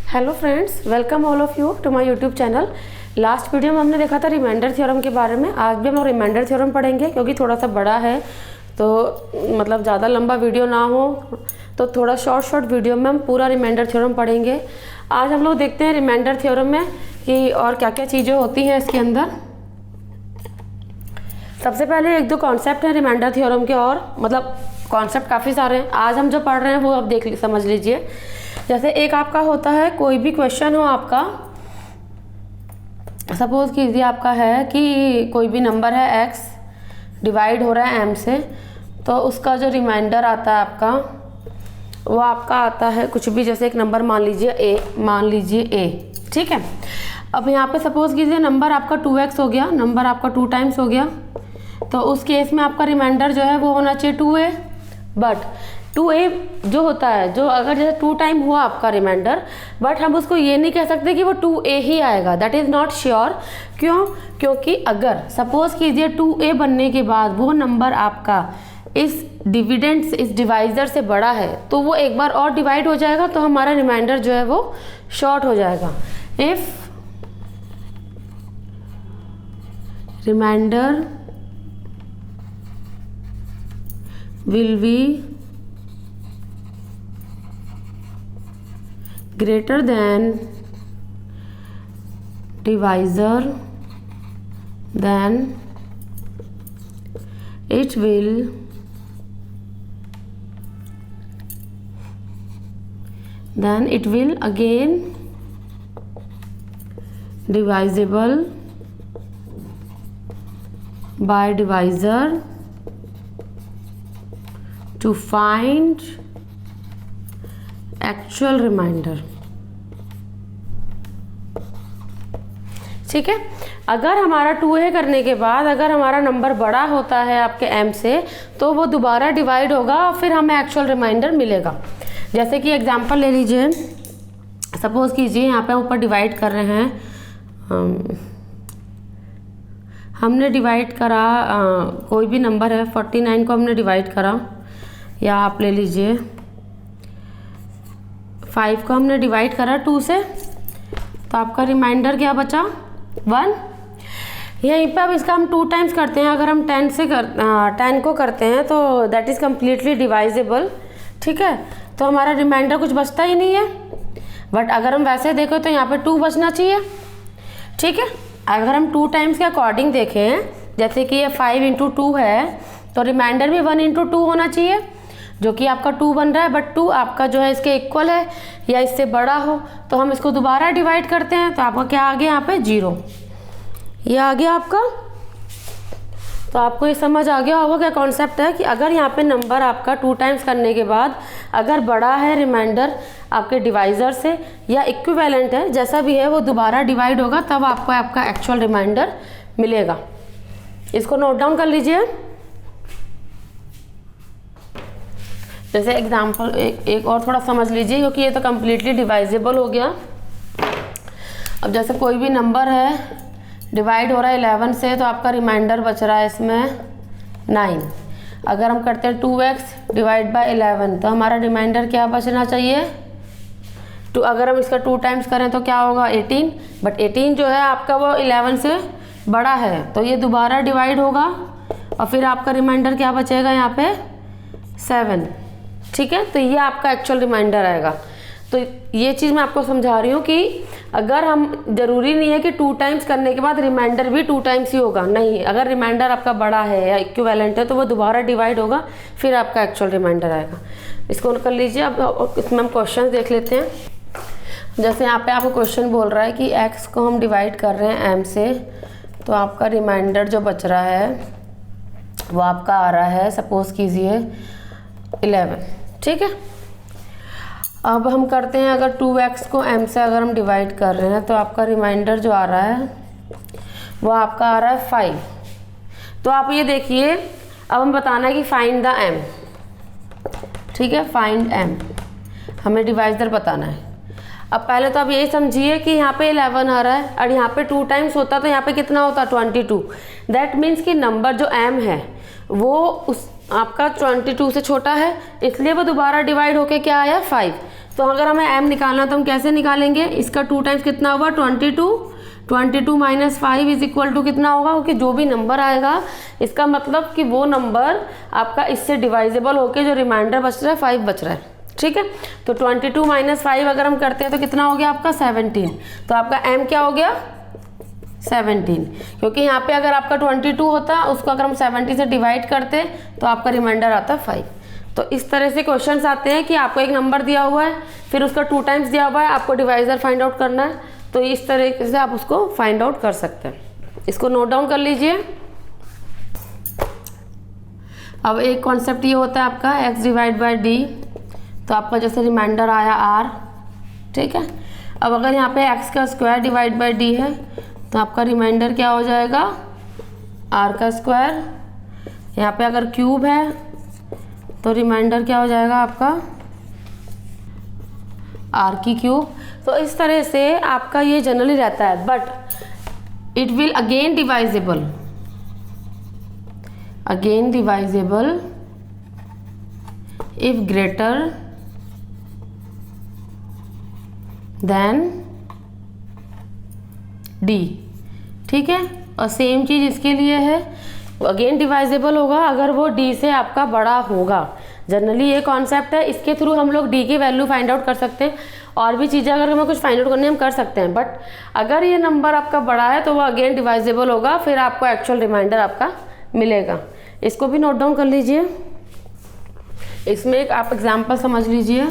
Hello friends, welcome all of you to my YouTube channel. Last video में हमने देखा था रिमाइंडर थ्योरम के बारे में। आज भी हम रिमाइंडर थ्योरम पढ़ेंगे क्योंकि थोड़ा सा बड़ा है, तो मतलब ज़्यादा लंबा वीडियो ना हो तो थोड़ा शॉर्ट वीडियो में हम पूरा रिमाइंडर थ्योरम पढ़ेंगे। आज हम लोग देखते हैं रिमाइंडर थ्योरम में कि और क्या क्या चीज़ें होती हैं इसके अंदर। सबसे पहले एक दो कॉन्सेप्ट है रिमाइंडर थ्योरम के, और मतलब कॉन्सेप्ट काफ़ी सारे हैं। आज हम जो पढ़ रहे हैं वो आप समझ लीजिए। जैसे एक आपका होता है, कोई भी क्वेश्चन हो आपका, सपोज कीजिए आपका है कि कोई भी नंबर है x डिवाइड हो रहा है m से, तो उसका जो रिमाइंडर आता है आपका वो आपका आता है कुछ भी। जैसे एक नंबर मान लीजिए a, ठीक है। अब यहाँ पे सपोज कीजिए नंबर आपका 2x हो गया, नंबर आपका 2 टाइम्स हो गया, तो उस केस में आपका रिमाइंडर जो है वो होना चाहिए 2a। बट 2a जो होता है, जो अगर जैसे 2 टाइम हुआ आपका रिमाइंडर, बट हम उसको ये नहीं कह सकते कि वो 2a ही आएगा। That is not sure. क्यों? क्योंकि अगर सपोज कीजिए 2a बनने के बाद वो नंबर आपका इस डिवाइज़र से बड़ा है, तो वो एक बार और डिवाइड हो जाएगा, तो हमारा रिमाइंडर जो है वो शॉर्ट हो जाएगा। If remainder will be greater than divisor, then it will again divisible by divisor to find actual remainder। ठीक है। अगर हमारा 2a करने के बाद अगर हमारा नंबर बड़ा होता है आपके m से, तो वो दोबारा डिवाइड होगा और फिर हमें एक्चुअल रिमाइंडर मिलेगा। जैसे कि एग्जांपल ले लीजिए, सपोज कीजिए यहाँ पे ऊपर डिवाइड कर रहे हैं, हमने डिवाइड करा कोई भी नंबर है 49 को हमने डिवाइड करा, या आप ले लीजिए 5 को हमने डिवाइड करा 2 से, तो आपका रिमाइंडर क्या बचा? 1। यहीं पे अब इसका हम 2 टाइम्स करते हैं। अगर हम 10 को करते हैं तो दैट इज़ कम्प्लीटली डिवाइजेबल, ठीक है। तो हमारा रिमाइंडर कुछ बचता ही नहीं है। बट अगर हम वैसे देखें तो यहाँ पे 2 बचना चाहिए, ठीक है। अगर हम 2 टाइम्स के अकॉर्डिंग देखें, जैसे कि ये 5 × 2 है, तो रिमाइंडर भी 1 × 2 होना चाहिए, जो कि आपका 2 बन रहा है। बट 2 आपका जो है इसके इक्वल है या इससे बड़ा हो, तो हम इसको दोबारा डिवाइड करते हैं, तो आपका क्या आ गया यहाँ पे? 0। ये आ गया आपका। तो आपको ये समझ आ गया होगा क्या कॉन्सेप्ट है कि अगर यहाँ पे नंबर आपका 2 टाइम्स करने के बाद अगर बड़ा है रिमाइंडर आपके डिवाइज़र से या इक्विवेलेंट है, जैसा भी है, वो दोबारा डिवाइड होगा, तब आपको आपका एक्चुअल रिमाइंडर मिलेगा। इसको नोट डाउन कर लीजिए। जैसे एग्जाम्पल एक और थोड़ा समझ लीजिए, क्योंकि ये तो कम्प्लीटली डिवाइजेबल हो गया। अब जैसे कोई भी नंबर है डिवाइड हो रहा है 11 से, तो आपका रिमाइंडर बच रहा है इसमें 9। अगर हम करते हैं 2x डिवाइड बाय 11, तो हमारा रिमाइंडर क्या बचना चाहिए? अगर हम इसका 2 टाइम्स करें तो क्या होगा? 18। बट 18 जो है आपका वो 11 से बड़ा है, तो ये दोबारा डिवाइड होगा और फिर आपका रिमाइंडर क्या बचेगा यहाँ पे? 7, ठीक है। तो ये आपका एक्चुअल रिमाइंडर आएगा। तो ये चीज़ मैं आपको समझा रही हूँ कि अगर हम, ज़रूरी नहीं है कि 2 टाइम्स करने के बाद रिमाइंडर भी 2 टाइम्स ही होगा, नहीं। अगर रिमाइंडर आपका बड़ा है या इक्विवेलेंट है, तो वो दोबारा डिवाइड होगा, फिर आपका एक्चुअल रिमाइंडर आएगा। इसको कर लीजिए। अब इसमें हम क्वेश्चन देख लेते हैं। जैसे यहाँ पे आपको क्वेश्चन बोल रहा है कि x को हम डिवाइड कर रहे हैं m से, तो आपका रिमाइंडर जो बच रहा है वो आपका आ रहा है, सपोज कीजिए 11, ठीक है। अब हम करते हैं, अगर 2x को m से अगर हम डिवाइड कर रहे हैं, तो आपका रिमाइंडर जो आ रहा है वो आपका आ रहा है 5। तो आप ये देखिए, अब हम बताना है कि फाइंड द m, ठीक है। फाइंड m, हमें डिवाइजर बताना है। अब पहले तो आप यही समझिए कि यहाँ पे 11 आ रहा है और यहाँ पे 2 टाइम्स होता, तो यहाँ पे कितना होता? 22। दैट मीन्स कि नंबर जो m है वो उस आपका 22 से छोटा है, इसलिए वो दोबारा डिवाइड होके क्या आया 5। तो अगर हमें m निकालना तो हम कैसे निकालेंगे, इसका 2 टाइम्स कितना होगा 22 माइनस 5 इज इक्वल टू कितना होगा, क्योंकि जो भी नंबर आएगा इसका मतलब कि वो नंबर आपका इससे डिवाइजेबल होके जो रिमाइंडर बच रहा है 5 बच रहा है, ठीक है। तो 22 माइनस 5 अगर हम करते हैं तो कितना हो गया आपका 17, तो आपका m क्या हो गया 17, क्योंकि यहाँ पे अगर आपका 22 होता उसको अगर हम 70 से डिवाइड करते तो आपका रिमाइंडर आता 5। तो इस तरह से क्वेश्चंस आते हैं कि आपको एक नंबर दिया हुआ है, फिर उसका 2 टाइम्स दिया हुआ है, आपको डिवाइजर फाइंड आउट करना है, तो इस तरीके से आप उसको फाइंड आउट कर सकते हैं। इसको नोट डाउन कर लीजिए। अब एक कॉन्सेप्ट ये होता है आपका x डिवाइड बाई डी, तो आपका जैसे रिमाइंडर आया r, ठीक है। अब अगर यहाँ पे x का स्क्वायर डिवाइड बाई डी है तो आपका रिमाइंडर क्या हो जाएगा r का स्क्वायर, यहाँ पे अगर क्यूब है तो रिमाइंडर क्या हो जाएगा आपका r की क्यूब। तो इस तरह से आपका ये जनरली रहता है, but it will again divisible if greater than d, ठीक है। और सेम चीज़ इसके लिए है, अगेन डिवाइजेबल होगा अगर वो d से आपका बड़ा होगा। जनरली ये कॉन्सेप्ट है, इसके थ्रू हम लोग d की वैल्यू फाइंड आउट कर सकते हैं, और भी चीज़ें अगर हमें कुछ फाइंड आउट करनी हम कर सकते हैं, बट अगर ये नंबर आपका बड़ा है तो वो अगेन डिवाइजेबल होगा, फिर आपको एक्चुअल रिमाइंडर आपका मिलेगा। इसको भी नोट डाउन कर लीजिए। इसमें एक आप एग्जाम्पल समझ लीजिए।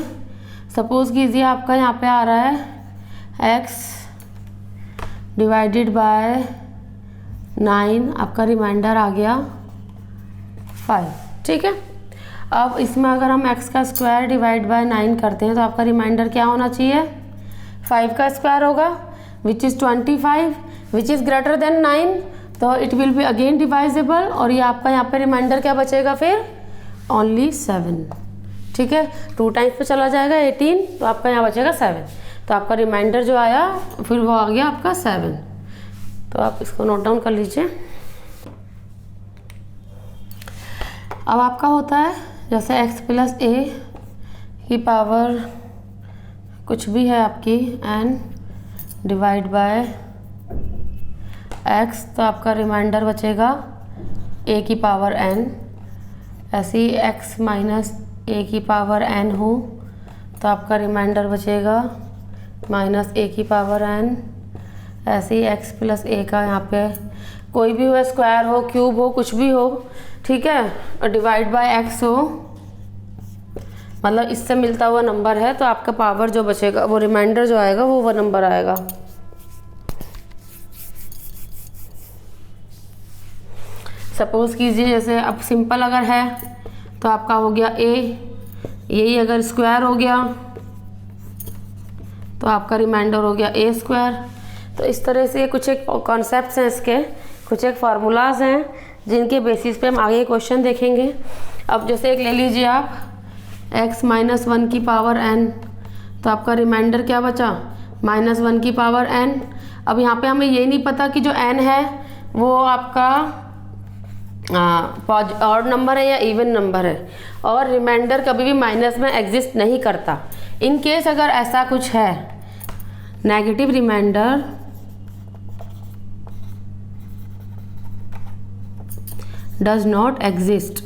सपोज कीजिए आपका यहाँ पे आ रहा है x डिवाइडेड बाय 9, आपका रिमाइंडर आ गया 5, ठीक है। अब इसमें अगर हम x का स्क्वायर डिवाइड बाय 9 करते हैं तो आपका रिमाइंडर क्या होना चाहिए 5 का स्क्वायर होगा, which is 25, which is greater than 9, तो it will be again divisible, और ये आपका यहाँ पे रिमाइंडर क्या बचेगा फिर ओनली 7, ठीक है। 2 टाइम्स पे चला जाएगा 18, तो आपका यहाँ बचेगा 7, तो आपका रिमाइंडर जो आया फिर वो आ गया आपका 7। तो आप इसको नोट डाउन कर लीजिए। अब आपका होता है जैसे x प्लस a की पावर कुछ भी है आपकी n डिवाइड बाय x, तो आपका रिमाइंडर बचेगा a की पावर n। ऐसे ही x माइनस a की पावर n हो तो आपका रिमाइंडर बचेगा माइनस a की पावर n। ऐसे ही x प्लस a का यहाँ पे कोई भी हो, स्क्वायर हो, क्यूब हो, कुछ भी हो, ठीक है, और डिवाइड बाय x हो, मतलब इससे मिलता हुआ नंबर है, तो आपका पावर जो बचेगा वो रिमाइंडर जो आएगा वो नंबर आएगा। सपोज कीजिए जैसे अब सिंपल अगर है तो आपका हो गया a, यही अगर स्क्वायर हो गया तो आपका रिमाइंडर हो गया a स्क्वायर। तो इस तरह से कुछ एक कॉन्सेप्ट्स हैं, इसके कुछ एक फार्मूलाज हैं जिनके बेसिस पे हम आगे क्वेश्चन देखेंगे। अब जैसे एक ले लीजिए आप x माइनस 1 की पावर n, तो आपका रिमाइंडर क्या बचा माइनस 1 की पावर n। अब यहाँ पे हमें ये नहीं पता कि जो n है वो आपका ऑड नंबर है या इवन नंबर है, और रिमाइंडर कभी भी माइनस में एग्जिस्ट नहीं करता। इन केस अगर ऐसा कुछ है negative remainder does not exist,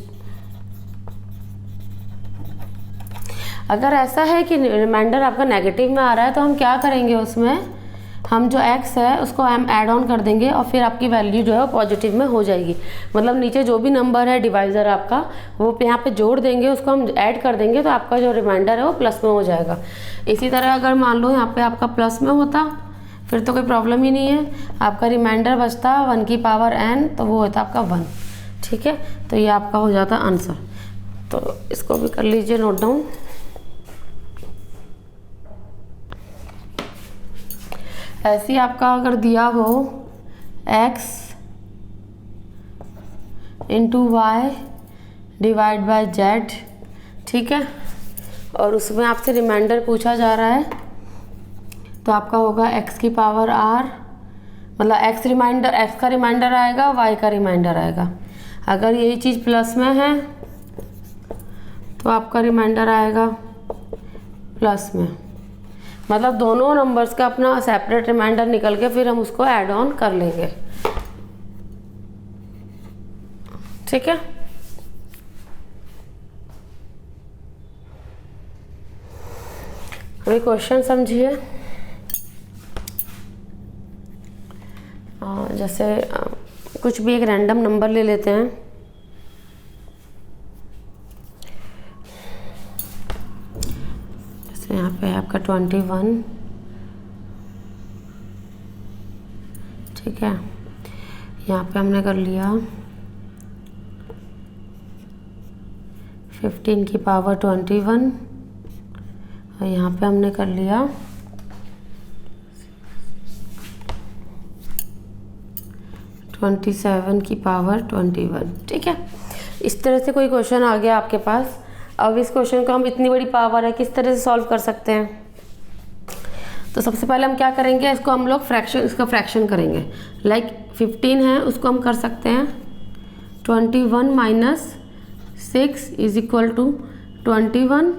अगर ऐसा है कि रिमाइंडर आपका नेगेटिव में आ रहा है तो हम क्या करेंगे, उसमें हम जो x है उसको हम ऐड ऑन कर देंगे और फिर आपकी वैल्यू जो है वो पॉजिटिव में हो जाएगी। मतलब नीचे जो भी नंबर है डिवाइज़र आपका वो यहाँ पे जोड़ देंगे, उसको हम ऐड कर देंगे, तो आपका जो रिमाइंडर है वो प्लस में हो जाएगा। इसी तरह अगर मान लो यहाँ पे आपका प्लस में होता फिर तो कोई प्रॉब्लम ही नहीं है, आपका रिमाइंडर बचता 1 की पावर n, तो वो होता आपका 1, ठीक है। तो ये आपका हो जाता आंसर। तो इसको भी कर लीजिए नोट डाउन। ऐसे ही आपका अगर दिया हो x into y divide by z, ठीक है, और उसमें आपसे रिमाइंडर पूछा जा रहा है, तो आपका होगा x की पावर r, मतलब x का रिमाइंडर आएगा, y का रिमाइंडर आएगा। अगर यही चीज़ प्लस में है तो आपका रिमाइंडर आएगा प्लस में, मतलब दोनों नंबर्स का अपना सेपरेट रिमाइंडर निकल के फिर हम उसको ऐड ऑन कर लेंगे। ठीक है, अभी क्वेश्चन समझिए। जैसे कुछ भी एक रैंडम नंबर ले लेते हैं। जैसे यहाँ पे है आपका 21, ठीक है। यहाँ पे हमने कर लिया 15 की पावर 21 और यहाँ पे हमने कर लिया 27 की पावर 21। ठीक है, इस तरह से कोई क्वेश्चन आ गया आपके पास। अब इस क्वेश्चन को हम इतनी बड़ी पावर है किस तरह से सॉल्व कर सकते हैं। तो सबसे पहले हम क्या करेंगे, इसको हम लोग इसका फ्रैक्शन करेंगे। लाइक 15 है, उसको हम कर सकते हैं 21 माइनस 6 इज इक्वल टू 21,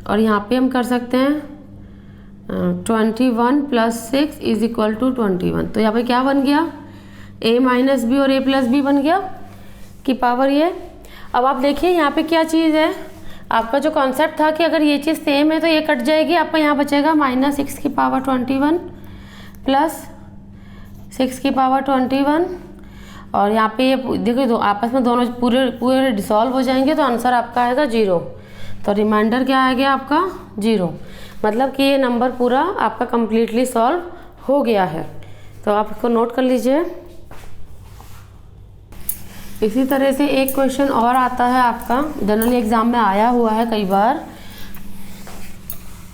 और यहाँ पे हम कर सकते हैं 21 प्लस 6 इज इक्वल टू 21। तो यहाँ पे क्या बन गया, a माइनस बी और a प्लस बी बन गया की पावर ये। अब आप देखिए यहाँ पे क्या चीज़ है, आपका जो कॉन्सेप्ट था कि अगर ये चीज़ सेम है तो ये कट जाएगी, आपका यहाँ बचेगा -6 की पावर 21 प्लस 6 की पावर 21, और यहाँ पे ये देखिए दो आपस में दोनों पूरे डिसॉल्व हो जाएंगे, तो आंसर आपका आएगा 0। तो रिमाइंडर क्या आ गया आपका 0, मतलब कि ये नंबर पूरा आपका कम्प्लीटली सॉल्व हो गया है। तो आप इसको नोट कर लीजिए। इसी तरह से एक क्वेश्चन और आता है आपका, जनरली एग्जाम में आया हुआ है कई बार।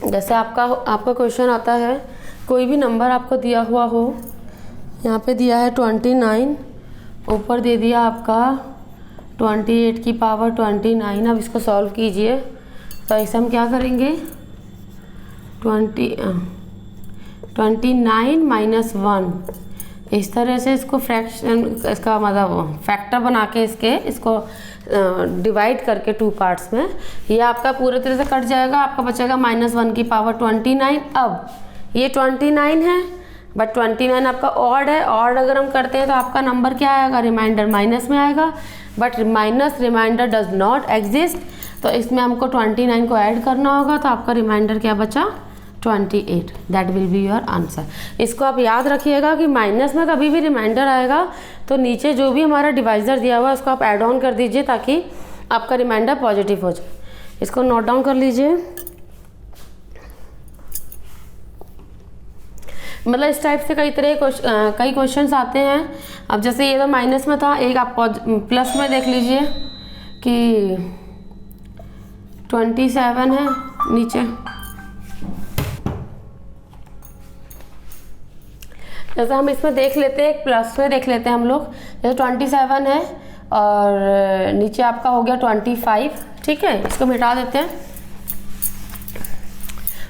जैसे आपका क्वेश्चन आता है, कोई भी नंबर आपको दिया हुआ हो, यहाँ पे दिया है 29, ऊपर दे दिया आपका 28 की पावर 29। अब इसको सॉल्व कीजिए। तो ऐसे हम क्या करेंगे, 29 माइनस 1, इस तरह से इसको फ्रैक्शन, इसका मतलब फैक्टर बना के इसको डिवाइड करके 2 पार्ट्स में, ये आपका पूरे तरह से कट जाएगा। आपका बचेगा -1 की पावर 29। अब ये 29 है, बट 29 आपका ऑड है। ऑड अगर हम करते हैं तो आपका नंबर क्या आएगा, रिमाइंडर माइनस में आएगा, but minus remainder does not exist. तो इसमें हमको 29 को ऐड करना होगा, तो आपका रिमाइंडर क्या बचा, 28। That will be your answer. इसको आप याद रखिएगा कि माइनस में कभी भी रिमाइंडर आएगा तो नीचे जो भी हमारा डिवाइजर दिया हुआ है उसको आप ऐड ऑन कर दीजिए, ताकि आपका रिमाइंडर पॉजिटिव हो जाए। इसको नोट डाउन कर लीजिए। मतलब इस टाइप से कई क्वेश्चंस आते हैं। अब जैसे ये तो माइनस में था, एक आप प्लस में देख लीजिए कि 27 है नीचे। जैसे हम इसमें देख लेते हैं, एक प्लस में देख लेते हैं हम लोग। जैसे 27 है और नीचे आपका हो गया 25। ठीक है, इसको मिटा देते हैं।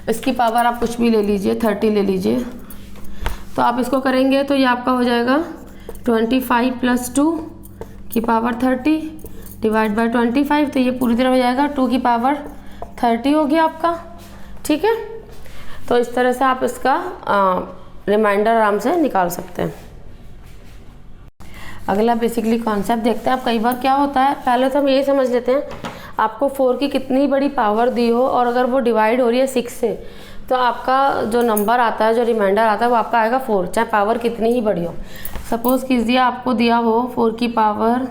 इसकी पावर आप कुछ भी ले लीजिए, 30 ले लीजिए। तो आप इसको करेंगे तो ये आपका हो जाएगा 25 प्लस 2 की पावर 30 डिवाइड बाय 25। तो ये पूरी तरह हो जाएगा 2 की पावर 30 हो गया आपका। ठीक है, तो इस तरह से आप इसका रिमाइंडर आराम से निकाल सकते हैं। अगला बेसिकली कॉन्सेप्ट देखते हैं। अब कई बार क्या होता है, पहले तो हम ये समझ लेते हैं, आपको 4 की कितनी बड़ी पावर दी हो और अगर वो डिवाइड हो रही है 6 से, तो आपका जो नंबर आता है, जो रिमाइंडर आता है, वो आपका आएगा 4, चाहे पावर कितनी ही बड़ी हो। सपोज़ कीजिए आपको दिया हो 4 की पावर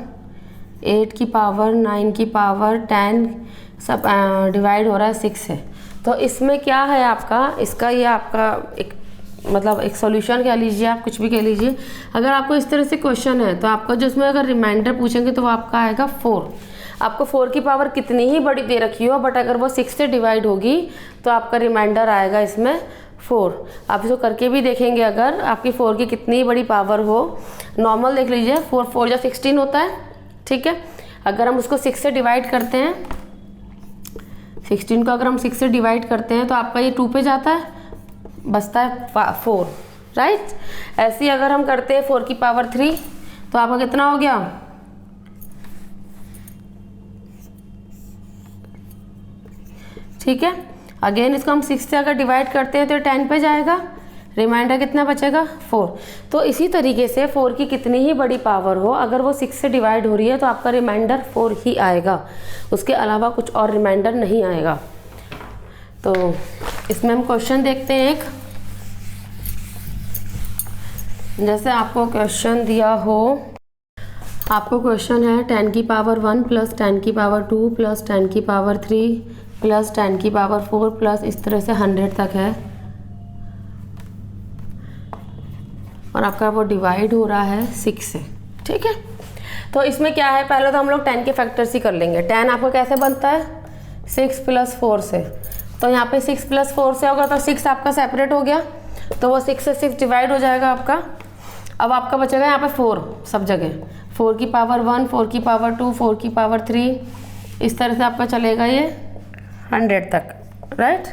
8 की पावर 9 की पावर 10, सब डिवाइड हो रहा है 6 से। तो इसमें क्या है आपका, इसका ये आपका एक सॉल्यूशन कह लीजिए, आप कुछ भी कह लीजिए। अगर आपको इस तरह से क्वेश्चन है तो आपका जो इसमें अगर रिमाइंडर पूछेंगे तो वो आपका आएगा 4। आपको 4 की पावर कितनी ही बड़ी दे रखी हो, बट अगर वो 6 से डिवाइड होगी तो आपका रिमाइंडर आएगा इसमें 4। आप इसको करके भी देखेंगे, अगर आपकी 4 की कितनी बड़ी पावर हो। नॉर्मल देख लीजिए, 4 या 16 होता है। ठीक है, अगर हम उसको 6 से डिवाइड करते हैं, 16 को अगर हम 6 से डिवाइड करते हैं तो आपका ये 2 पे जाता है, बचता है 4, राइट। ऐसे ही अगर हम करते हैं 4 की पावर 3 तो आपका कितना हो गया, ठीक है। अगेन इसको हम 6 से अगर डिवाइड करते हैं तो 10 पे जाएगा, रिमाइंडर कितना बचेगा 4। तो इसी तरीके से 4 की कितनी ही बड़ी पावर हो, अगर वो 6 से डिवाइड हो रही है तो आपका रिमाइंडर 4 ही आएगा, उसके अलावा कुछ और रिमाइंडर नहीं आएगा। तो इसमें हम क्वेश्चन देखते हैं एक, जैसे आपको क्वेश्चन दिया हो, आपको क्वेश्चन है 10 की पावर 1 प्लस 10 की पावर 2 प्लस 10 की पावर 3 प्लस 10 की पावर 4 प्लस इस तरह से 100 तक है, और आपका वो डिवाइड हो रहा है 6 से। ठीक है, तो इसमें क्या है, पहले तो हम लोग 10 के फैक्टर्स ही कर लेंगे। 10 आपको कैसे बनता है, 6 + 4 से। तो यहाँ पे 6 + 4 से होगा तो 6 आपका सेपरेट हो गया, तो वो 6 से 6 डिवाइड हो जाएगा आपका। अब आपका बचेगा यहाँ पे 4 सब जगह, 4 की पावर 1, 4 की पावर 2, 4 की पावर 3, इस तरह से आपका चलेगा ये 100 तक, राइट।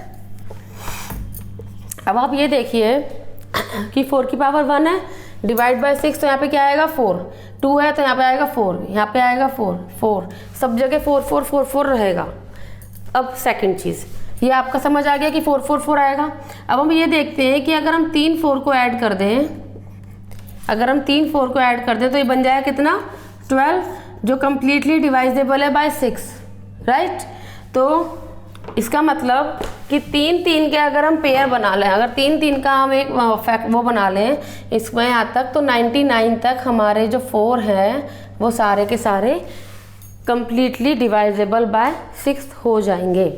अब आप ये देखिए कि 4 की पावर 1 है, डिवाइड बाय 6, तो यहाँ पे क्या आएगा 4, 2 है तो यहाँ पे आएगा 4, यहाँ पे आएगा 4, 4, सब जगह 4 4 4 4 रहेगा। अब सेकंड चीज़, ये आपका समझ आ गया कि 4 4 4 आएगा। अब हम ये देखते हैं कि अगर हम 3 4 को ऐड कर दें, अगर हम 3 4 को ऐड कर दें तो ये बन जाएगा कितना 12, जो कम्प्लीटली डिवाइजेबल है बाय 6, राइट। तो इसका मतलब कि 3 3 के अगर हम पेयर बना लें, अगर 3 3 का हम एक फैक्ट वो बना लें इसमें यहाँ तक, तो 99 तक हमारे जो 4 हैं वो सारे के सारे कम्प्लीटली डिवाइजेबल बाय 6 हो जाएंगे।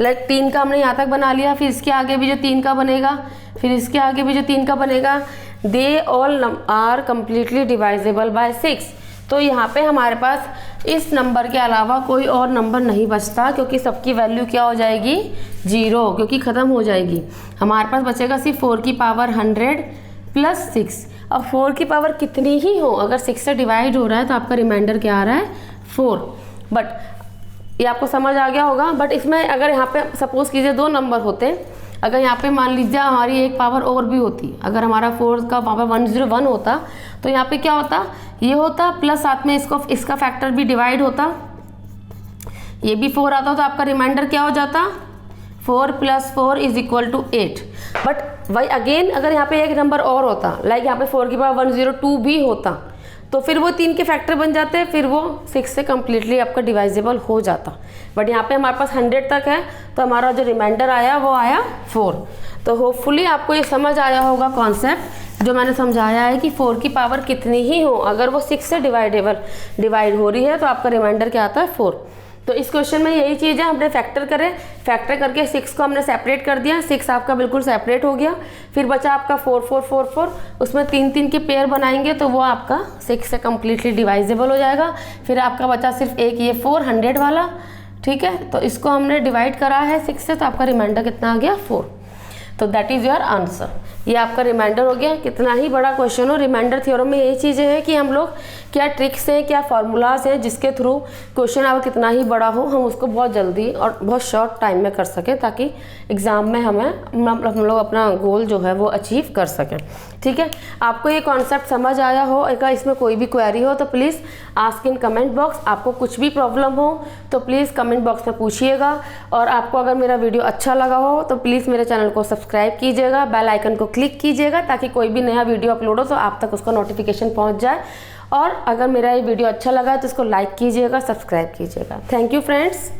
लाइक 3 का हमने यहाँ तक बना लिया, फिर इसके आगे भी जो 3 का बनेगा, फिर इसके आगे भी जो 3 का बनेगा, they all are completely divisible by 6। तो यहाँ पे हमारे पास इस नंबर के अलावा कोई और नंबर नहीं बचता, क्योंकि सबकी वैल्यू क्या हो जाएगी 0, क्योंकि ख़त्म हो जाएगी। हमारे पास बचेगा सिर्फ 4 की पावर 100 प्लस 6। अब 4 की पावर कितनी ही हो, अगर 6 से डिवाइड हो रहा है तो आपका रिमाइंडर क्या आ रहा है 4। बट ये आपको समझ आ गया होगा। बट इसमें अगर यहाँ पे सपोज कीजिए 2 नंबर होते, अगर यहाँ पे मान लीजिए हमारी एक पावर और भी होती, अगर हमारा 4 का पावर 101 होता, तो यहाँ पे क्या होता, ये होता प्लस साथ में इसका फैक्टर भी डिवाइड होता, ये भी 4 आता, तो आपका रिमाइंडर क्या हो जाता 4 + 4 = 8। बट वही अगेन अगर यहाँ पे एक नंबर और होता, लाइक यहाँ पे 4 की पावर 102 भी होता, तो फिर वो 3 के फैक्टर बन जाते, फिर वो 6 से कम्प्लीटली आपका डिवाइजेबल हो जाता। बट यहाँ पे हमारे पास 100 तक है, तो हमारा जो रिमाइंडर आया वो आया 4। तो होपफुली आपको ये समझ आया होगा कॉन्सेप्ट जो मैंने समझाया है कि 4 की पावर कितनी ही हो, अगर वो 6 से डिवाइड हो रही है तो आपका रिमाइंडर क्या आता है 4। तो इस क्वेश्चन में यही चीज़ है, हमने फैक्टर करके 6 को हमने सेपरेट कर दिया, 6 आपका बिल्कुल सेपरेट हो गया। फिर बचा आपका 4 4 4 4, उसमें 3 3 के पेयर बनाएंगे तो वो आपका 6 से कम्प्लीटली डिवाइजेबल हो जाएगा। फिर आपका बचा सिर्फ एक ये 400 वाला, ठीक है। तो इसको हमने डिवाइड करा है 6 से, तो आपका रिमाइंडर कितना आ गया 4। तो दैट इज़ योर आंसर। ये आपका रिमाइंडर हो गया। कितना ही बड़ा क्वेश्चन हो, रिमाइंडर थ्योरम में यही चीज़ें हैं कि हम लोग क्या ट्रिक्स हैं, क्या फार्मूलाज हैं जिसके थ्रू क्वेश्चन अब कितना ही बड़ा हो हम उसको बहुत जल्दी और बहुत शॉर्ट टाइम में कर सकें, ताकि एग्ज़ाम में हम लोग अपना गोल जो है वो अचीव कर सकें। ठीक है, आपको ये कॉन्सेप्ट समझ आया हो, अगर इसमें कोई भी क्वेरी हो तो please ask in comment box. आपको कुछ भी प्रॉब्लम हो तो प्लीज़ कमेंट बॉक्स में पूछिएगा। और आपको अगर मेरा वीडियो अच्छा लगा हो तो प्लीज़ मेरे चैनल को सब्सक्राइब कीजिएगा, बेल आइकन को क्लिक कीजिएगा, ताकि कोई भी नया वीडियो अपलोड हो तो आप तक उसका नोटिफिकेशन पहुंच जाए। और अगर मेरा ये वीडियो अच्छा लगा तो इसको लाइक कीजिएगा, सब्सक्राइब कीजिएगा। Thank you friends.